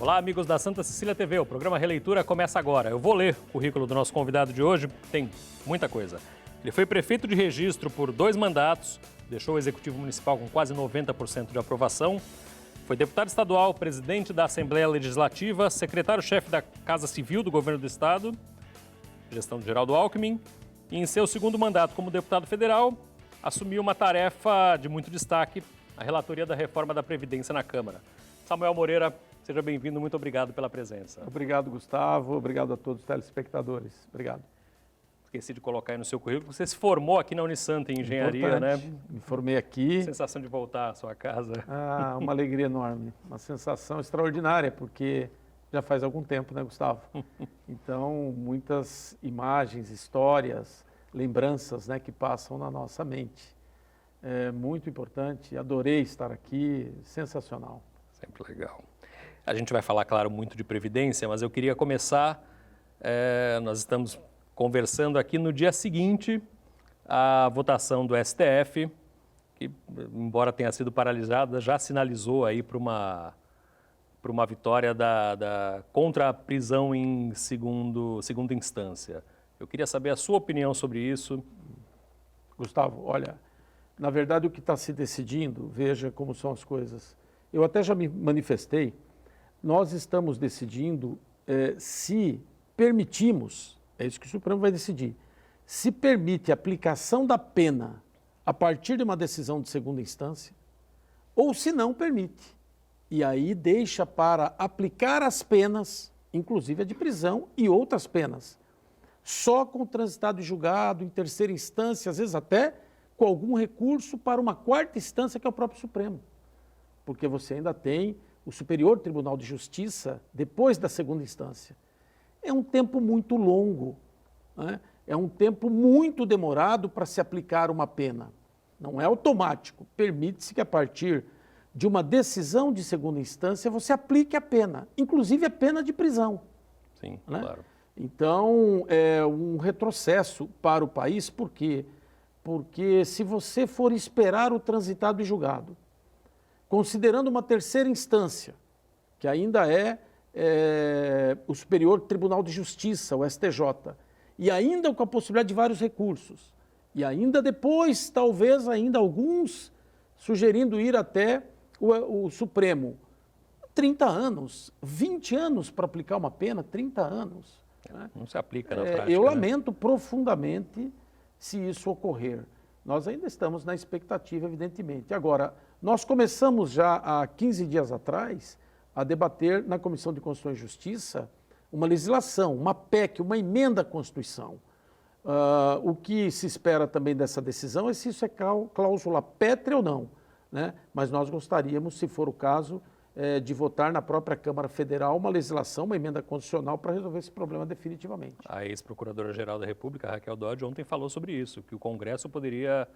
Olá, amigos da Santa Cecília TV. O programa Releitura começa agora. Eu vou ler o currículo do nosso convidado de hoje. Tem muita coisa. Ele foi prefeito de Registro por 2 mandatos, deixou o Executivo Municipal com quase 90% de aprovação, foi deputado estadual, presidente da Assembleia Legislativa, secretário-chefe da Casa Civil do Governo do Estado, gestão de Geraldo Alckmin, e em seu segundo mandato como deputado federal, assumiu uma tarefa de muito destaque, a relatoria da reforma da Previdência na Câmara. Samuel Moreira, seja bem-vindo, muito obrigado pela presença. Obrigado, Gustavo, obrigado a todos os telespectadores. Obrigado. Esqueci de colocar aí no seu currículo, você se formou aqui na Unisanta em Engenharia, Importante. né? Me formei aqui. Sensação de voltar à sua casa. Uma alegria enorme, uma sensação extraordinária, porque já faz algum tempo, né, Gustavo? Então, muitas imagens, histórias, lembranças, né, que passam na nossa mente. É muito importante, adorei estar aqui, sensacional. Sempre legal. A gente vai falar, claro, muito de Previdência, mas eu queria começar, nós estamos conversando aqui no dia seguinte à votação do STF, que, embora tenha sido paralisada, já sinalizou aí para uma vitória contra a prisão em segunda instância. Eu queria saber a sua opinião sobre isso. Gustavo, olha, na verdade o que está se decidindo, veja como são as coisas. Eu até já me manifestei, nós estamos decidindo se permitimos, é isso que o Supremo vai decidir, se permite a aplicação da pena a partir de uma decisão de segunda instância, ou se não permite. E aí deixa para aplicar as penas, inclusive a de prisão e outras penas, só com transitado e julgado em terceira instância, às vezes até com algum recurso para uma quarta instância, que é o próprio Supremo. Porque você ainda tem o Superior Tribunal de Justiça depois da segunda instância. É um tempo muito longo, né? É um tempo muito demorado para se aplicar uma pena. Não é automático, permite-se que a partir de uma decisão de segunda instância você aplique a pena, inclusive a pena de prisão. Sim, né? Claro. Então, é um retrocesso para o país, por quê? Porque se você for esperar o transitado e julgado, considerando uma terceira instância, que ainda é o Superior Tribunal de Justiça, o STJ, e ainda com a possibilidade de vários recursos, e ainda depois, talvez ainda alguns sugerindo ir até o Supremo. 30 anos, 20 anos para aplicar uma pena, 30 anos. Né? Não se aplica na prática. Eu lamento profundamente se isso ocorrer. Nós ainda estamos na expectativa, evidentemente. Agora, nós começamos já há 15 dias atrás a debater na Comissão de Constituição e Justiça uma legislação, uma PEC, uma emenda à Constituição. O que se espera também dessa decisão é se isso é cláusula pétrea ou não, né? Mas nós gostaríamos, se for o caso, de votar na própria Câmara Federal uma legislação, uma emenda constitucional para resolver esse problema definitivamente. A ex-procuradora-geral da República, Raquel Dodge, ontem falou sobre isso, que o Congresso poderia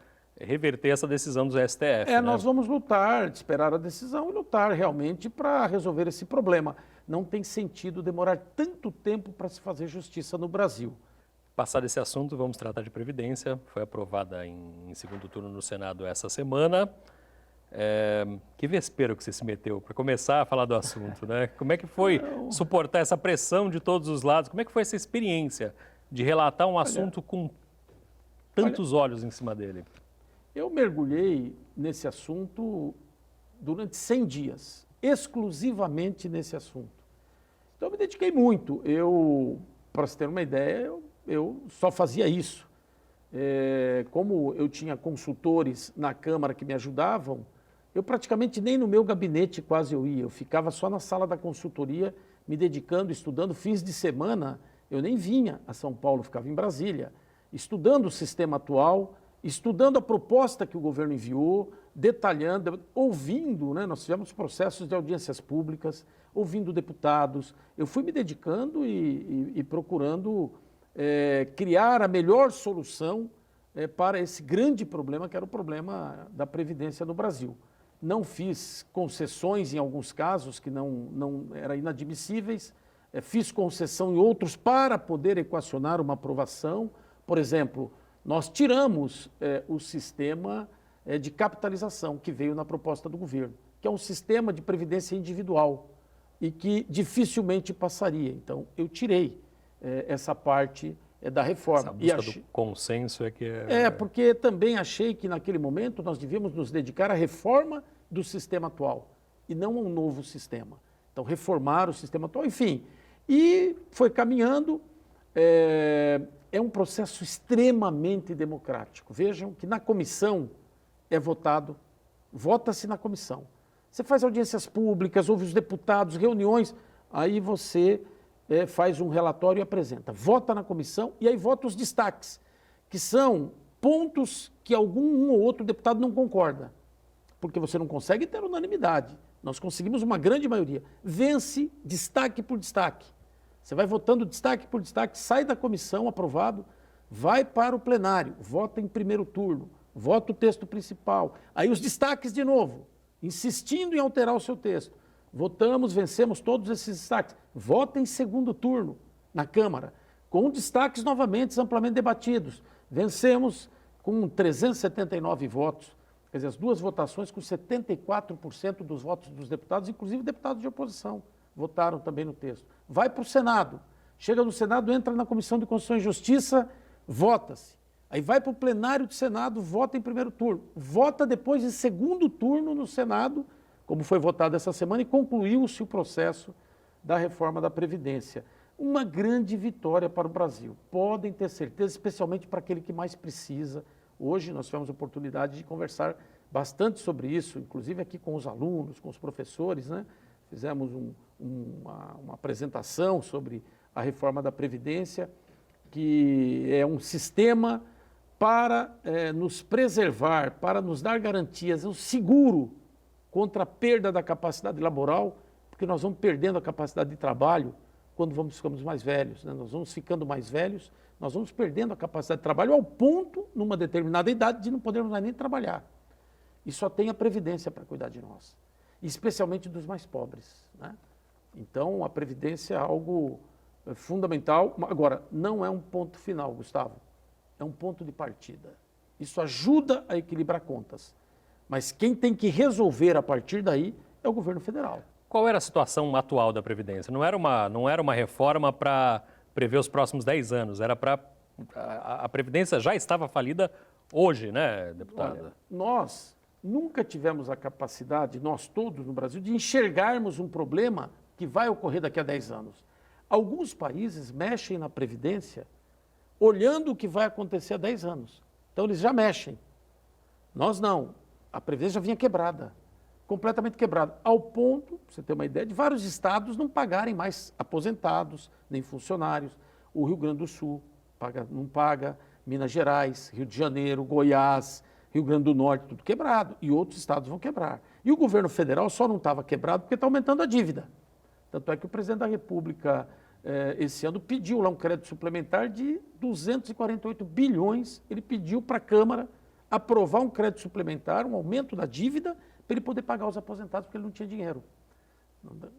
reverter essa decisão do STF. Né? Nós vamos lutar, esperar a decisão e lutar realmente para resolver esse problema. Não tem sentido demorar tanto tempo para se fazer justiça no Brasil. Passado esse assunto, vamos tratar de Previdência. Foi aprovada em segundo turno no Senado essa semana. Que vespeiro que você se meteu para começar a falar do assunto, né? Como é que foi suportar essa pressão de todos os lados? Como é que foi essa experiência de relatar um assunto com tantos olhos em cima dele? Eu mergulhei nesse assunto durante 100 dias, exclusivamente nesse assunto. Então eu me dediquei muito. Para você ter uma ideia, eu só fazia isso. Como eu tinha consultores na Câmara que me ajudavam, eu praticamente nem no meu gabinete quase eu ia. Eu ficava só na sala da consultoria, me dedicando, estudando. Fins de semana, eu nem vinha a São Paulo, ficava em Brasília, estudando o sistema atual, estudando a proposta que o governo enviou, detalhando, ouvindo, né? Nós tivemos processos de audiências públicas, ouvindo deputados. Eu fui me dedicando e procurando criar a melhor solução para esse grande problema, que era o problema da Previdência no Brasil. Não fiz concessões em alguns casos que não eram inadmissíveis, fiz concessão em outros para poder equacionar uma aprovação. Por exemplo, nós tiramos o sistema de capitalização que veio na proposta do governo, que é um sistema de previdência individual. e que dificilmente passaria. Então, eu tirei essa parte da reforma. Essa busca do consenso é que porque também achei que naquele momento nós devíamos nos dedicar à reforma do sistema atual e não a um novo sistema. Então, reformar o sistema atual, enfim. E foi caminhando. É um processo extremamente democrático. Vejam que na comissão é votado, vota-se na comissão. Você faz audiências públicas, ouve os deputados, reuniões, aí você faz um relatório e apresenta. Vota na comissão e aí vota os destaques, que são pontos que um ou outro deputado não concorda, porque você não consegue ter unanimidade. Nós conseguimos uma grande maioria. Vence destaque por destaque. Você vai votando destaque por destaque, sai da comissão aprovado, vai para o plenário, vota em primeiro turno, vota o texto principal. Aí os destaques de novo, insistindo em alterar o seu texto. Votamos, vencemos todos esses destaques. Vota em segundo turno na Câmara, com destaques novamente amplamente debatidos. Vencemos com 379 votos. Quer dizer, as duas votações com 74% dos votos dos deputados, inclusive deputados de oposição, votaram também no texto. Vai para o Senado. Chega no Senado, entra na Comissão de Constituição e Justiça, vota-se. Aí vai para o plenário do Senado, vota em primeiro turno. Vota depois em segundo turno no Senado, como foi votado essa semana, e concluiu-se o processo da reforma da Previdência. Uma grande vitória para o Brasil. Podem ter certeza, especialmente para aquele que mais precisa. Hoje nós tivemos a oportunidade de conversar bastante sobre isso, inclusive aqui com os alunos, com os professores, né? Fizemos uma apresentação sobre a reforma da Previdência, que é um sistema para nos preservar, para nos dar garantias, um seguro contra a perda da capacidade laboral, porque nós vamos perdendo a capacidade de trabalho quando ficamos mais velhos, né? Nós vamos ficando mais velhos, nós vamos perdendo a capacidade de trabalho ao ponto, numa determinada idade, de não podermos mais nem trabalhar. E só tem a Previdência para cuidar de nós, especialmente dos mais pobres, né? Então, a Previdência é algo fundamental. Agora, não é um ponto final, Gustavo, é um ponto de partida. Isso ajuda a equilibrar contas, mas quem tem que resolver a partir daí é o governo federal. Qual era a situação atual da Previdência? Não era uma reforma para prever os próximos 10 anos, era para... A Previdência já estava falida hoje, né, deputada? Olha, nós nunca tivemos a capacidade, nós todos no Brasil, de enxergarmos um problema que vai ocorrer daqui a 10 anos. Alguns países mexem na Previdência olhando o que vai acontecer há 10 anos. Então, eles já mexem. Nós não. A Previdência já vinha quebrada, completamente quebrada, ao ponto, para você ter uma ideia, de vários estados não pagarem mais aposentados, nem funcionários. O Rio Grande do Sul não paga, Minas Gerais, Rio de Janeiro, Goiás, Rio Grande do Norte, tudo quebrado. E outros estados vão quebrar. E o governo federal só não estava quebrado porque está aumentando a dívida. Tanto é que o presidente da República, esse ano, pediu lá um crédito suplementar de 248 bilhões. Ele pediu para a Câmara aprovar um crédito suplementar, um aumento da dívida, para ele poder pagar os aposentados, porque ele não tinha dinheiro.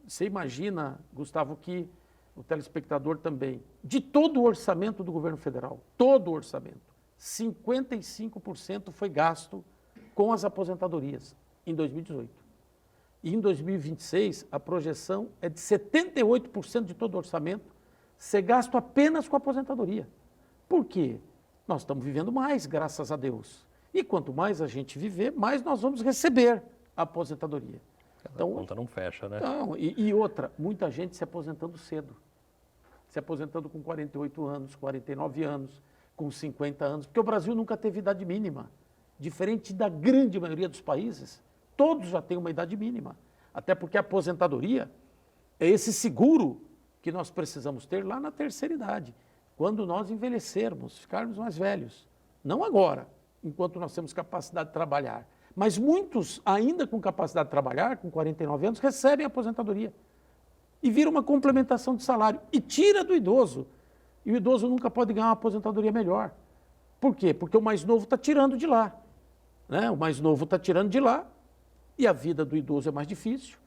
Você imagina, Gustavo, que o telespectador também, de todo o orçamento do governo federal, todo o orçamento, 55% foi gasto com as aposentadorias em 2018. E em 2026, a projeção é de 78% de todo o orçamento ser gasto apenas com a aposentadoria. Por quê? Nós estamos vivendo mais, graças a Deus. E quanto mais a gente viver, mais nós vamos receber a aposentadoria. Então, a conta não fecha, né? Então, e outra, muita gente se aposentando cedo. Se aposentando com 48 anos, 49 anos, com 50 anos, porque o Brasil nunca teve idade mínima. Diferente da grande maioria dos países, todos já têm uma idade mínima. Até porque a aposentadoria é esse seguro que nós precisamos ter lá na terceira idade, quando nós envelhecermos, ficarmos mais velhos. Não agora, enquanto nós temos capacidade de trabalhar. Mas muitos, ainda com capacidade de trabalhar, com 49 anos, recebem a aposentadoria. E vira uma complementação de salário. E tira do idoso. E o idoso nunca pode ganhar uma aposentadoria melhor. Por quê? Porque o mais novo está tirando de lá, né? O mais novo está tirando de lá e a vida do idoso é mais difícil,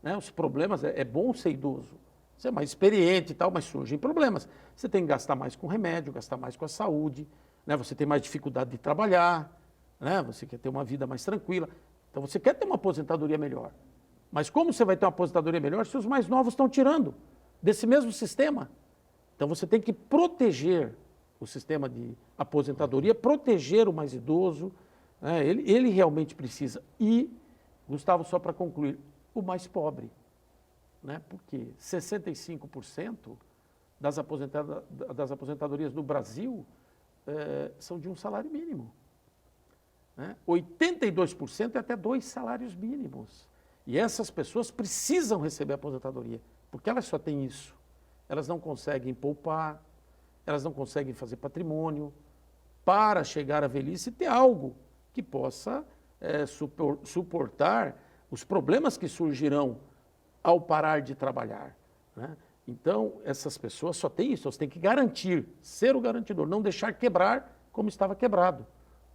né? Os problemas, é bom ser idoso, você é mais experiente e tal, mas surgem problemas. Você tem que gastar mais com remédio, gastar mais com a saúde, né? Você tem mais dificuldade de trabalhar, né? Você quer ter uma vida mais tranquila. Então você quer ter uma aposentadoria melhor. Mas como você vai ter uma aposentadoria melhor se os mais novos estão tirando desse mesmo sistema? Então você tem que proteger o sistema de aposentadoria, proteger o mais idoso, né? Ele realmente precisa. E, Gustavo, só para concluir, o mais pobre, né? Porque 65% das aposentadorias no Brasil são de um salário mínimo, né? 82% é até 2 salários mínimos. E essas pessoas precisam receber aposentadoria, porque elas só têm isso. Elas não conseguem poupar, elas não conseguem fazer patrimônio para chegar à velhice e ter algo que possa suportar os problemas que surgirão ao parar de trabalhar, né? Então, essas pessoas só têm isso, elas têm que garantir, ser o garantidor, não deixar quebrar como estava quebrado,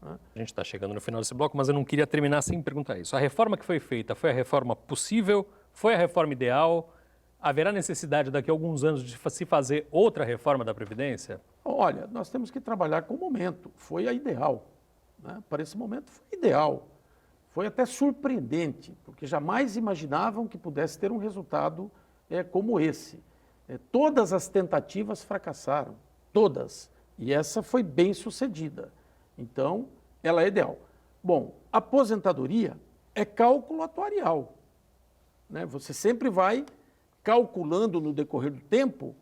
né? A gente está chegando no final desse bloco, mas eu não queria terminar sem perguntar isso. A reforma que foi feita foi a reforma possível? Foi a reforma ideal? Haverá necessidade daqui a alguns anos de se fazer outra reforma da Previdência? Olha, nós temos que trabalhar com o momento. Foi a ideal, né? Para esse momento foi ideal. Foi até surpreendente, porque jamais imaginavam que pudesse ter um resultado como esse. Todas as tentativas fracassaram, todas. E essa foi bem sucedida. Então, ela é ideal. Bom, aposentadoria é cálculo atuarial, né? Você sempre vai calculando no decorrer do tempo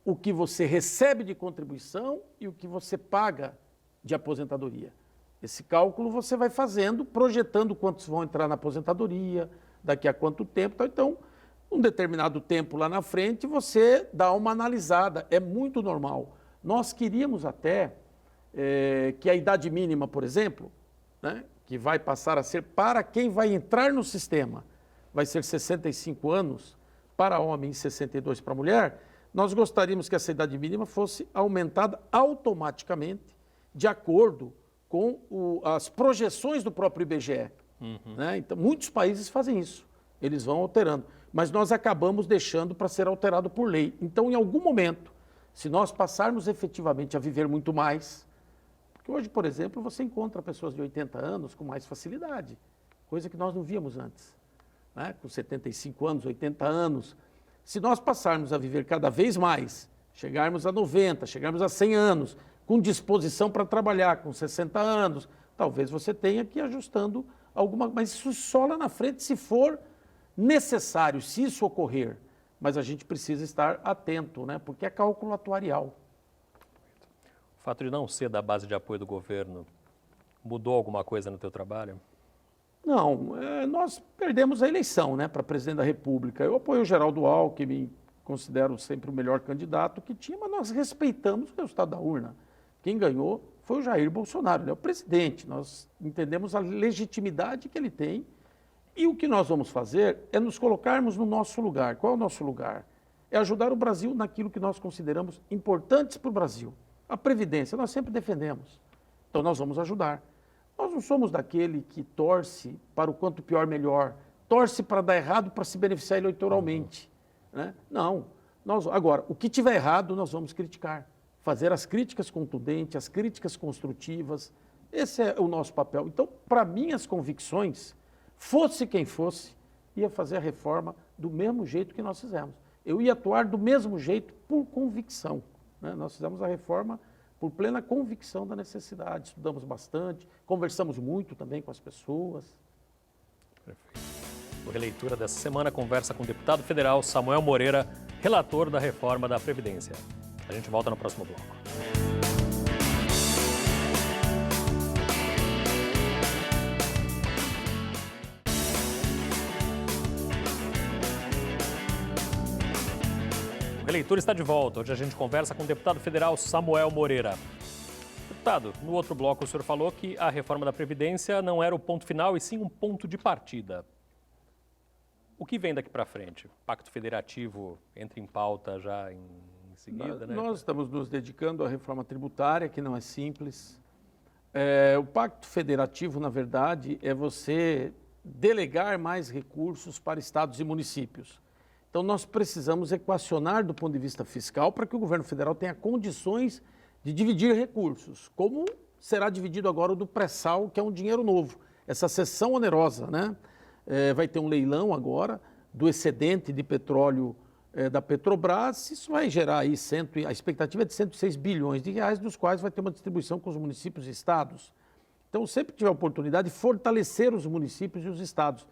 o que você recebe de contribuição e o que você paga de aposentadoria. Esse cálculo você vai fazendo, projetando quantos vão entrar na aposentadoria, daqui a quanto tempo. Então, um determinado tempo lá na frente, você dá uma analisada. É muito normal. Nós queríamos até que a idade mínima, por exemplo, né, que vai passar a ser para quem vai entrar no sistema, vai ser 65 anos para homem e 62 para mulher, nós gostaríamos que essa idade mínima fosse aumentada automaticamente de acordo com as projeções do próprio IBGE. Né? Então, muitos países fazem isso, eles vão alterando, mas nós acabamos deixando para ser alterado por lei. Então, em algum momento, se nós passarmos efetivamente a viver muito mais, porque hoje, por exemplo, você encontra pessoas de 80 anos com mais facilidade, coisa que nós não víamos antes, né? Com 75 anos, 80 anos. Se nós passarmos a viver cada vez mais, chegarmos a 90, chegarmos a 100 anos, com disposição para trabalhar, com 60 anos, talvez você tenha que ir ajustando alguma coisa, mas isso só lá na frente se for necessário, se isso ocorrer. Mas a gente precisa estar atento, né? Porque é cálculo atuarial. O fato de não ser da base de apoio do governo mudou alguma coisa no teu trabalho? Não, nós perdemos a eleição, né, para presidente da República. Eu apoio o Geraldo Alckmin, considero sempre o melhor candidato que tinha, mas nós respeitamos o resultado da urna. Quem ganhou foi o Jair Bolsonaro, ele é o presidente. Nós entendemos a legitimidade que ele tem e o que nós vamos fazer é nos colocarmos no nosso lugar. Qual é o nosso lugar? É ajudar o Brasil naquilo que nós consideramos importantes para o Brasil. A Previdência, nós sempre defendemos. Então nós vamos ajudar. Nós não somos daquele que torce para o quanto pior melhor, torce para dar errado para se beneficiar eleitoralmente, né? Não. Agora, o que tiver errado, nós vamos criticar. Fazer as críticas contundentes, as críticas construtivas. Esse é o nosso papel. Então, para minhas convicções, fosse quem fosse, ia fazer a reforma do mesmo jeito que nós fizemos. Eu ia atuar do mesmo jeito por convicção, né? Nós fizemos a reforma por plena convicção da necessidade. Estudamos bastante, conversamos muito também com as pessoas. Perfeito. O Releitura dessa semana conversa com o deputado federal Samuel Moreira, relator da reforma da Previdência. A gente volta no próximo bloco. O Releitura está de volta. Hoje a gente conversa com o deputado federal Samuel Moreira. Deputado, no outro bloco o senhor falou que a reforma da Previdência não era o ponto final e sim um ponto de partida. O que vem daqui para frente? O Pacto Federativo entra em pauta já em seguida, né? Nós estamos nos dedicando à reforma tributária, que não é simples. O Pacto Federativo, na verdade, é você delegar mais recursos para estados e municípios. Então, nós precisamos equacionar do ponto de vista fiscal para que o governo federal tenha condições de dividir recursos, como será dividido agora o do pré-sal, que é um dinheiro novo, essa cessão onerosa, né? vai ter um leilão agora do excedente de petróleo da Petrobras. Isso vai gerar aí a expectativa é de 106 bilhões de reais, dos quais vai ter uma distribuição com os municípios e estados. Então, sempre que tiver oportunidade, fortalecer os municípios e os estados.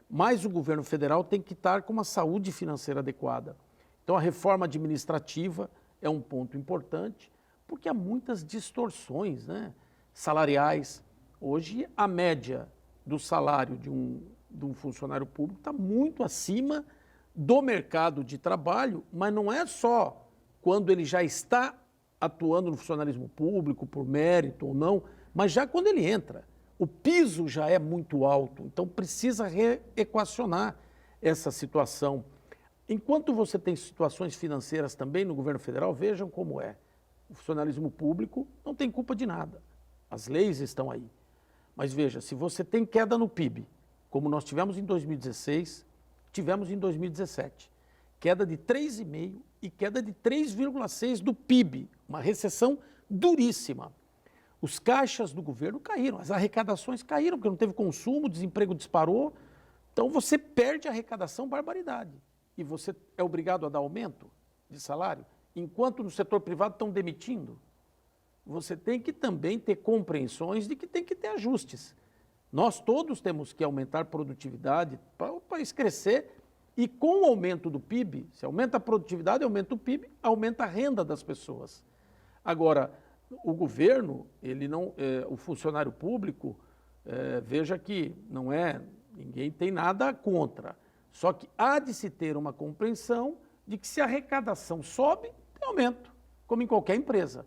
Mas o governo federal tem que estar com uma saúde financeira adequada. Então, a reforma administrativa é um ponto importante, porque há muitas distorções, né, salariais. Hoje, a média do salário de um funcionário público está muito acima do mercado de trabalho, mas não é só quando ele já está atuando no funcionalismo público, por mérito ou não, mas já quando ele entra. O piso já é muito alto, então precisa reequacionar essa situação. Enquanto você tem situações financeiras também no governo federal, vejam como é. O funcionalismo público não tem culpa de nada. As leis estão aí. Mas veja, se você tem queda no PIB, como nós tivemos em 2016, tivemos em 2017, queda de 3,5% e queda de 3,6% do PIB, uma recessão duríssima. Os caixas do governo caíram, as arrecadações caíram, porque não teve consumo, o desemprego disparou. Então você perde a arrecadação, barbaridade. E você é obrigado a dar aumento de salário, enquanto no setor privado estão demitindo. Você tem que também ter compreensões de que tem que ter ajustes. Nós todos temos que aumentar a produtividade para o país crescer e com o aumento do PIB, se aumenta a produtividade, aumenta o PIB, aumenta a renda das pessoas. Agora, o governo, ele não, o funcionário público, veja que não ninguém tem nada contra. Só que há de se ter uma compreensão de que se a arrecadação sobe, tem aumento, como em qualquer empresa.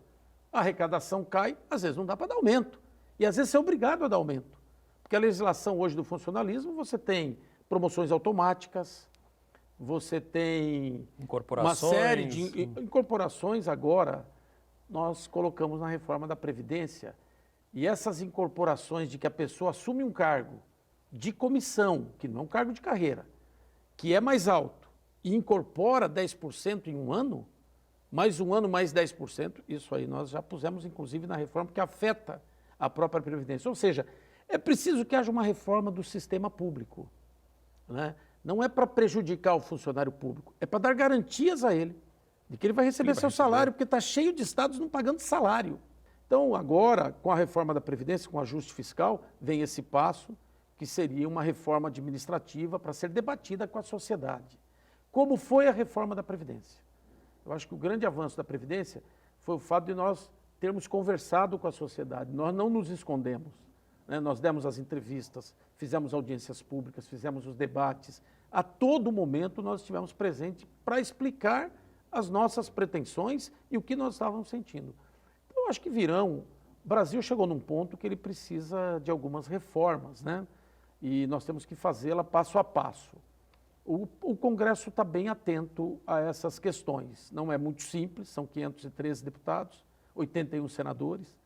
A arrecadação cai, às vezes não dá para dar aumento. E às vezes você é obrigado a dar aumento. Porque a legislação hoje do funcionalismo, você tem promoções automáticas, você tem uma série de incorporações agora. Nós colocamos na reforma da Previdência, e essas incorporações de que a pessoa assume um cargo de comissão, que não é um cargo de carreira, que é mais alto, e incorpora 10% em um ano, mais um ano mais 10%, isso aí nós já pusemos inclusive na reforma, porque afeta a própria Previdência. Ou seja, é preciso que haja uma reforma do sistema público, né? Não é para prejudicar o funcionário público, é para dar garantias a ele, de que ele vai receber seu salário, porque está cheio de estados não pagando salário. Então, agora, com a reforma da Previdência, com o ajuste fiscal, vem esse passo, que seria uma reforma administrativa para ser debatida com a sociedade. Como foi a reforma da Previdência? Eu acho que o grande avanço da Previdência foi o fato de nós termos conversado com a sociedade. Nós não nos escondemos, né? Nós demos as entrevistas, fizemos audiências públicas, fizemos os debates. A todo momento nós estivemos presentes para explicar as nossas pretensões e o que nós estávamos sentindo. Então, eu acho que o Brasil chegou num ponto que ele precisa de algumas reformas, né? E nós temos que fazê-la passo a passo. O Congresso está bem atento a essas questões. Não é muito simples, são 513 deputados, 81 senadores.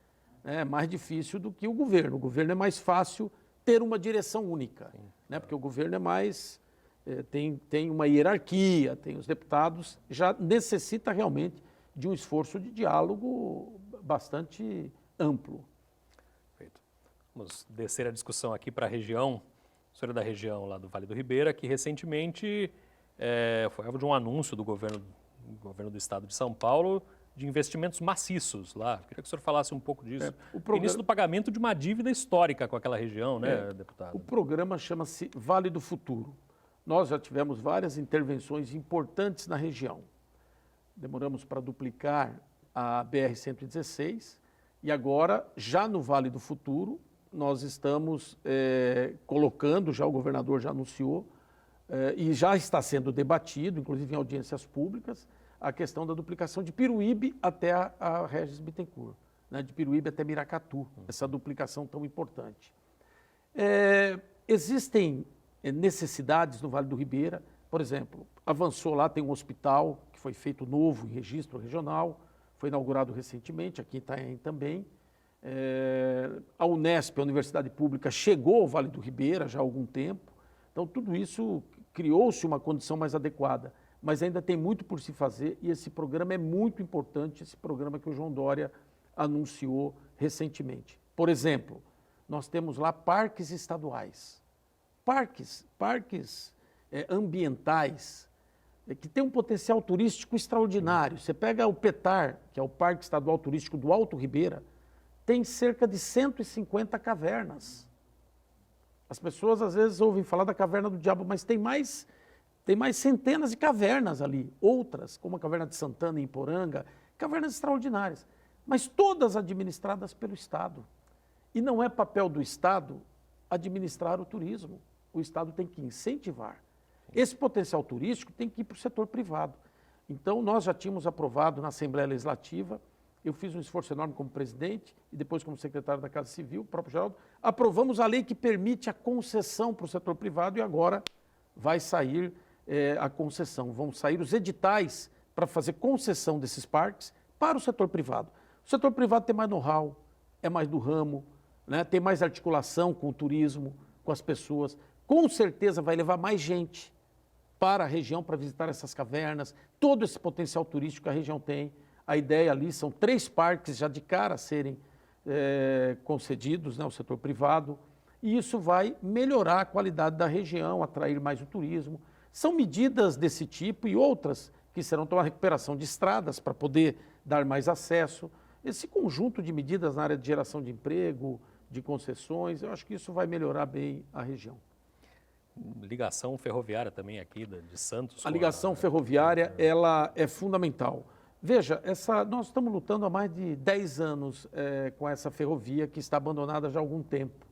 É mais difícil do que o governo. O governo é mais fácil ter uma direção única, né? Porque o governo é mais... tem uma hierarquia, tem os deputados, já necessita realmente de um esforço de diálogo bastante amplo. Perfeito. Vamos descer a discussão aqui para a região, o senhor é da região lá do Vale do Ribeira, que recentemente foi alvo de um anúncio do governo do estado de São Paulo de investimentos maciços lá. Queria que o senhor falasse um pouco disso. Início do pagamento de uma dívida histórica com aquela região, né, deputado? O programa chama-se Vale do Futuro. Nós já tivemos várias intervenções importantes na região. Demoramos para duplicar a BR-116 e agora, já no Vale do Futuro, nós estamos colocando, já o governador já anunciou, e já está sendo debatido, inclusive em audiências públicas, a questão da duplicação de Piruíbe até a Regis Bittencourt, né, de Piruíbe até Miracatu, essa duplicação tão importante. Existem necessidades no Vale do Ribeira, por exemplo, avançou lá, tem um hospital que foi feito novo em registro regional, foi inaugurado recentemente, aqui em Itanhaém também. A Unesp, a Universidade Pública, chegou ao Vale do Ribeira já há algum tempo, então tudo isso criou-se uma condição mais adequada, mas ainda tem muito por se fazer e esse programa é muito importante, esse programa que o João Dória anunciou recentemente. Por exemplo, nós temos lá parques estaduais. parques ambientais, que tem um potencial turístico extraordinário. Você pega o Petar, que é o Parque Estadual Turístico do Alto Ribeira, tem cerca de 150 cavernas. As pessoas às vezes ouvem falar da Caverna do Diabo, mas tem mais centenas de cavernas ali. Outras, como a Caverna de Santana em Poranga, cavernas extraordinárias, mas todas administradas pelo Estado. E não é papel do Estado administrar o turismo. O Estado tem que incentivar. Esse potencial turístico tem que ir para o setor privado. Então, nós já tínhamos aprovado na Assembleia Legislativa, eu fiz um esforço enorme como presidente e depois como secretário da Casa Civil, o próprio Geraldo, aprovamos a lei que permite a concessão para o setor privado e agora vai sair a concessão. Vão sair os editais para fazer concessão desses parques para o setor privado. O setor privado tem mais know-how, é mais do ramo, né? Tem mais articulação com o turismo, com as pessoas. Com certeza vai levar mais gente para a região para visitar essas cavernas, todo esse potencial turístico que a região tem. A ideia ali são 3 parques já de cara a serem concedidos, né, ao setor privado, e isso vai melhorar a qualidade da região, atrair mais o turismo. São medidas desse tipo e outras que serão tomar recuperação de estradas para poder dar mais acesso. Esse conjunto de medidas na área de geração de emprego, de concessões, eu acho que isso vai melhorar bem a região. Ligação ferroviária também aqui de Santos. A ligação ferroviária, ela é fundamental. Veja, nós estamos lutando há mais de 10 anos com essa ferrovia que está abandonada já há algum tempo.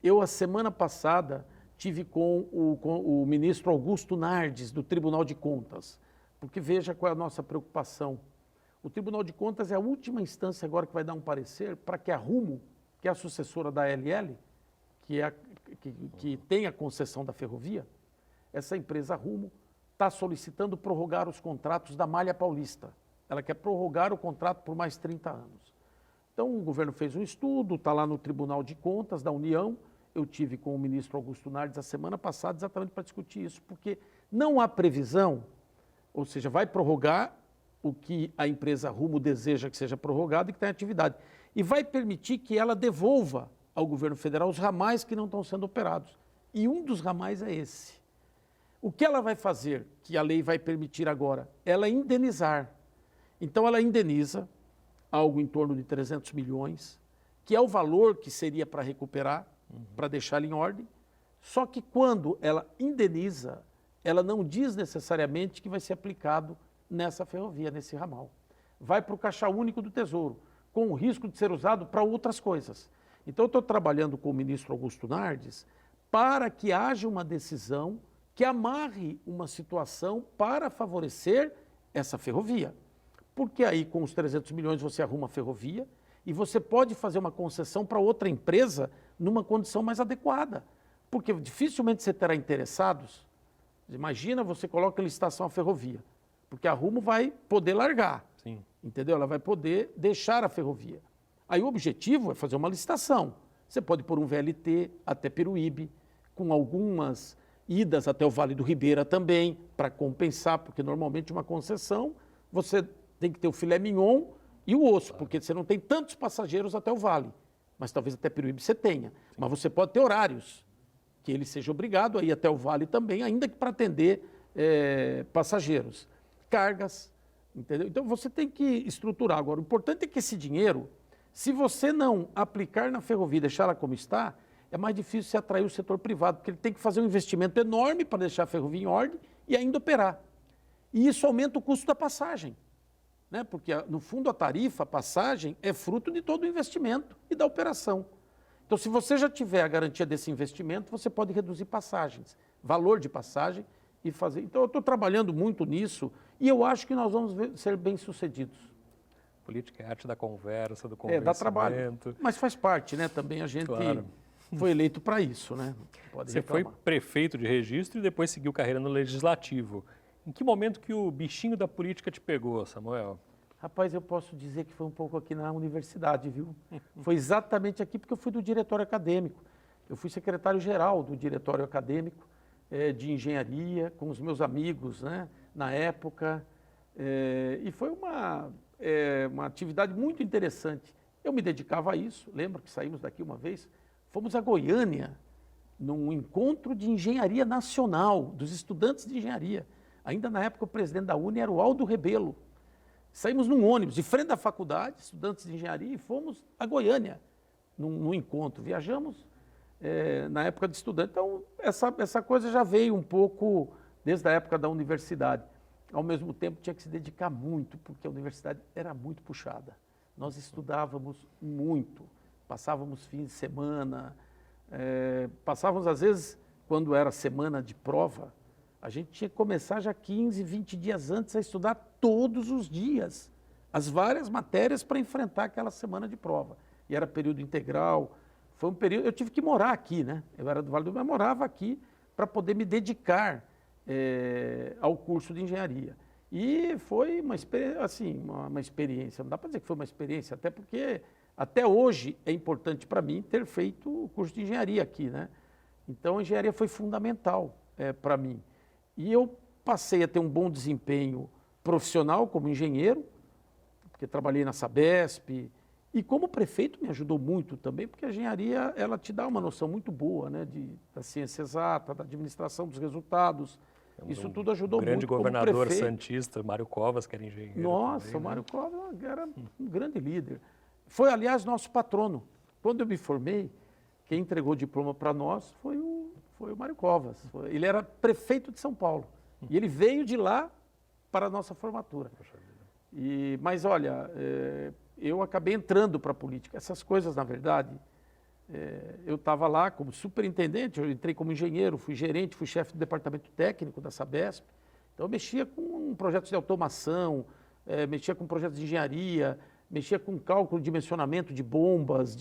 Eu, a semana passada, tive com o ministro Augusto Nardes, do Tribunal de Contas, porque veja qual é a nossa preocupação. O Tribunal de Contas é a última instância agora que vai dar um parecer para que a Rumo, que é a sucessora da ALL, que tem a concessão da ferrovia, essa empresa Rumo está solicitando prorrogar os contratos da Malha Paulista. Ela quer prorrogar o contrato por mais 30 anos. Então, o governo fez um estudo, está lá no Tribunal de Contas da União. Eu tive com o ministro Augusto Nardes a semana passada exatamente para discutir isso, porque não há previsão, ou seja, vai prorrogar o que a empresa Rumo deseja que seja prorrogado e que está em atividade. E vai permitir que ela devolva ao governo federal os ramais que não estão sendo operados. E um dos ramais é esse. O que ela vai fazer, que a lei vai permitir agora? Ela indenizar. Então, ela indeniza algo em torno de 300 milhões, que é o valor que seria para recuperar, para deixá-la em ordem. Só que quando ela indeniza, ela não diz necessariamente que vai ser aplicado nessa ferrovia, nesse ramal. Vai para o Caixa Único do Tesouro, com o risco de ser usado para outras coisas. Então, eu estou trabalhando com o ministro Augusto Nardes para que haja uma decisão que amarre uma situação para favorecer essa ferrovia. Porque aí, com os 300 milhões, você arruma a ferrovia e você pode fazer uma concessão para outra empresa numa condição mais adequada. Porque dificilmente você terá interessados. Imagina, você coloca em licitação a ferrovia, porque a Rumo vai poder largar. Sim. Entendeu? Ela vai poder deixar a ferrovia. Aí o objetivo é fazer uma licitação. Você pode pôr um VLT até Peruíbe, com algumas idas até o Vale do Ribeira também, para compensar, porque normalmente uma concessão, você tem que ter o filé mignon e o osso, porque você não tem tantos passageiros até o Vale, mas talvez até Peruíbe você tenha. Sim. Mas você pode ter horários, que ele seja obrigado a ir até o Vale também, ainda que para atender passageiros. Cargas, entendeu? Então você tem que estruturar. Agora, o importante é que esse dinheiro, se você não aplicar na ferrovia e deixar ela como está, é mais difícil você atrair o setor privado, porque ele tem que fazer um investimento enorme para deixar a ferrovia em ordem e ainda operar. E isso aumenta o custo da passagem, né? Porque, no fundo, a tarifa, a passagem, é fruto de todo o investimento e da operação. Então, se você já tiver a garantia desse investimento, você pode reduzir passagens, valor de passagem e fazer. Então, eu estou trabalhando muito nisso e eu acho que nós vamos ser bem-sucedidos. Política é arte da conversa, do convencimento. Dá trabalho, mas faz parte, né? Também a gente foi eleito para isso, né? Você foi prefeito de Registro e depois seguiu carreira no Legislativo. Em que momento que o bichinho da política te pegou, Samuel? Rapaz, eu posso dizer que foi um pouco aqui na universidade, viu? Foi exatamente aqui, porque eu fui do diretório acadêmico. Eu fui secretário-geral do diretório acadêmico de engenharia, com os meus amigos, né? Na época. E foi uma atividade muito interessante. Eu me dedicava a isso, lembro que saímos daqui uma vez, fomos a Goiânia, num encontro de engenharia nacional, dos estudantes de engenharia. Ainda na época o presidente da UNE era o Aldo Rebelo. Saímos num ônibus de frente à faculdade, estudantes de engenharia, e fomos a Goiânia, num encontro. Viajamos na época de estudante. Então, essa coisa já veio um pouco desde a época da universidade. Ao mesmo tempo, tinha que se dedicar muito, porque a universidade era muito puxada. Nós estudávamos muito, passávamos fins de semana, passávamos, às vezes, quando era semana de prova, a gente tinha que começar já 15, 20 dias antes a estudar todos os dias, as várias matérias para enfrentar aquela semana de prova. E era período integral. Foi um período, eu tive que morar aqui, né? Eu era do Vale do Rio, mas morava aqui para poder me dedicar ao curso de engenharia. E foi uma experiência, assim, uma experiência, não dá para dizer que foi uma experiência, até porque até hoje é importante para mim ter feito o curso de engenharia aqui, né? Então a engenharia foi fundamental para mim. E eu passei a ter um bom desempenho profissional como engenheiro, porque trabalhei na Sabesp, e como prefeito me ajudou muito também, porque a engenharia ela te dá uma noção muito boa, né, da ciência exata, da administração dos resultados. Isso tudo ajudou muito. O grande governador santista, Mário Covas, que era engenheiro. Nossa, também, né? O Mário Covas era um grande líder. Foi, aliás, nosso patrono. Quando eu me formei, quem entregou o diploma para nós foi o Mário Covas. Ele era prefeito de São Paulo. E ele veio de lá para a nossa formatura. Mas, olha, eu acabei entrando para a política. Essas coisas, na verdade, eu estava lá como superintendente, eu entrei como engenheiro, fui gerente, fui chefe do departamento técnico da Sabesp. Então, eu mexia com projetos de automação, mexia com projetos de engenharia, mexia com cálculo de dimensionamento de bombas,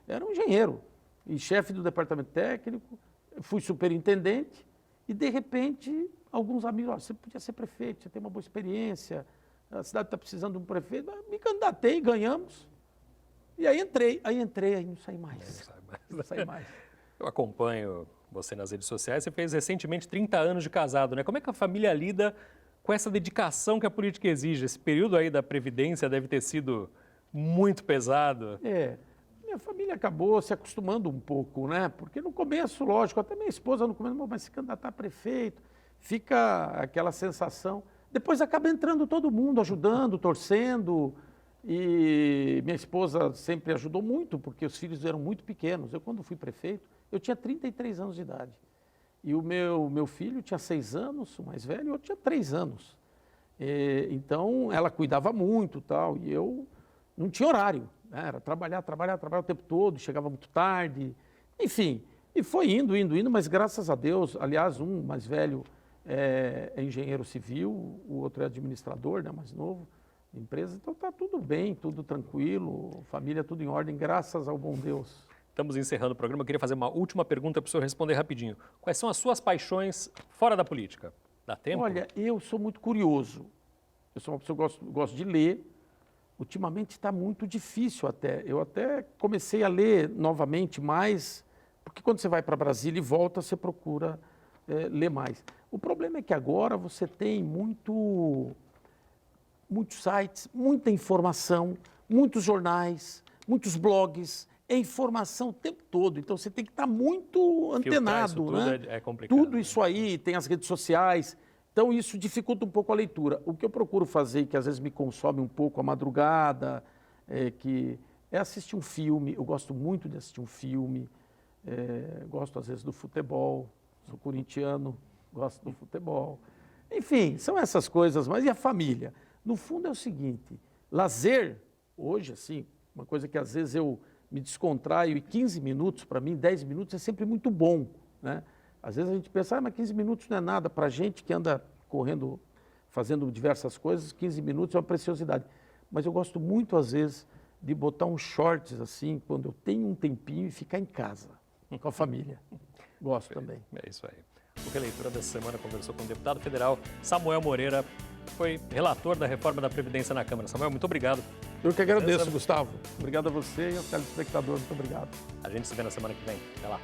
era um engenheiro. E chefe do departamento técnico, fui superintendente e, de repente, alguns amigos, você podia ser prefeito, você tem uma boa experiência, a cidade está precisando de um prefeito. Me candidatei, ganhamos. E aí entrei, aí não saí mais. Não saí mais. Eu acompanho você nas redes sociais, você fez recentemente 30 anos de casado, né? Como é que a família lida com essa dedicação que a política exige? Esse período aí da Previdência deve ter sido muito pesado. Minha família acabou se acostumando um pouco, né? Porque no começo, lógico, até minha esposa no começo, mas se candidatar a prefeito, fica aquela sensação. Depois acaba entrando todo mundo, ajudando, torcendo. E minha esposa sempre ajudou muito, porque os filhos eram muito pequenos. Eu, quando fui prefeito, eu tinha 33 anos de idade. E o meu filho tinha 6 anos, o mais velho, e o outro tinha 3 anos. Então, ela cuidava muito, tal, e eu não tinha horário, né? Era trabalhar o tempo todo, chegava muito tarde, enfim. E foi indo, mas graças a Deus, aliás, um mais velho é engenheiro civil, o outro é administrador, né, mais novo, de empresa. Então está tudo bem, tudo tranquilo, família tudo em ordem, graças ao bom Deus. Estamos encerrando o programa. Eu queria fazer uma última pergunta para o senhor responder rapidinho. Quais são as suas paixões fora da política? Dá tempo? Olha, eu sou muito curioso. Eu sou uma pessoa que gosto de ler. Ultimamente está muito difícil até. Eu até comecei a ler novamente mais, porque quando você vai para Brasília e volta, você procura ler mais. O problema é que agora você tem muitos sites, muita informação, muitos jornais, muitos blogs, informação o tempo todo. Então você tem que estar muito antenado, isso né? É complicado. Tudo isso aí, tem as redes sociais. Então isso dificulta um pouco a leitura. O que eu procuro fazer, que às vezes me consome um pouco a madrugada, é assistir um filme. Eu gosto muito de assistir um filme. Gosto às vezes do futebol. Sou corintiano, gosto do futebol. Enfim, são essas coisas. Mas e a família? No fundo é o seguinte, lazer, hoje, assim, uma coisa que às vezes eu me descontraio e 15 minutos, para mim, 10 minutos é sempre muito bom, né? Às vezes a gente pensa, mas 15 minutos não é nada. Para a gente que anda correndo, fazendo diversas coisas, 15 minutos é uma preciosidade. Mas eu gosto muito, às vezes, de botar uns shorts, assim, quando eu tenho um tempinho e ficar em casa, com a família. Gosto também. É isso aí. O Releitura dessa semana conversou com o deputado federal Samuel Moreira, foi relator da reforma da Previdência na Câmara. Samuel, muito obrigado. Eu que agradeço, Gustavo. Obrigado a você e ao telespectador. Muito obrigado. A gente se vê na semana que vem. Até lá.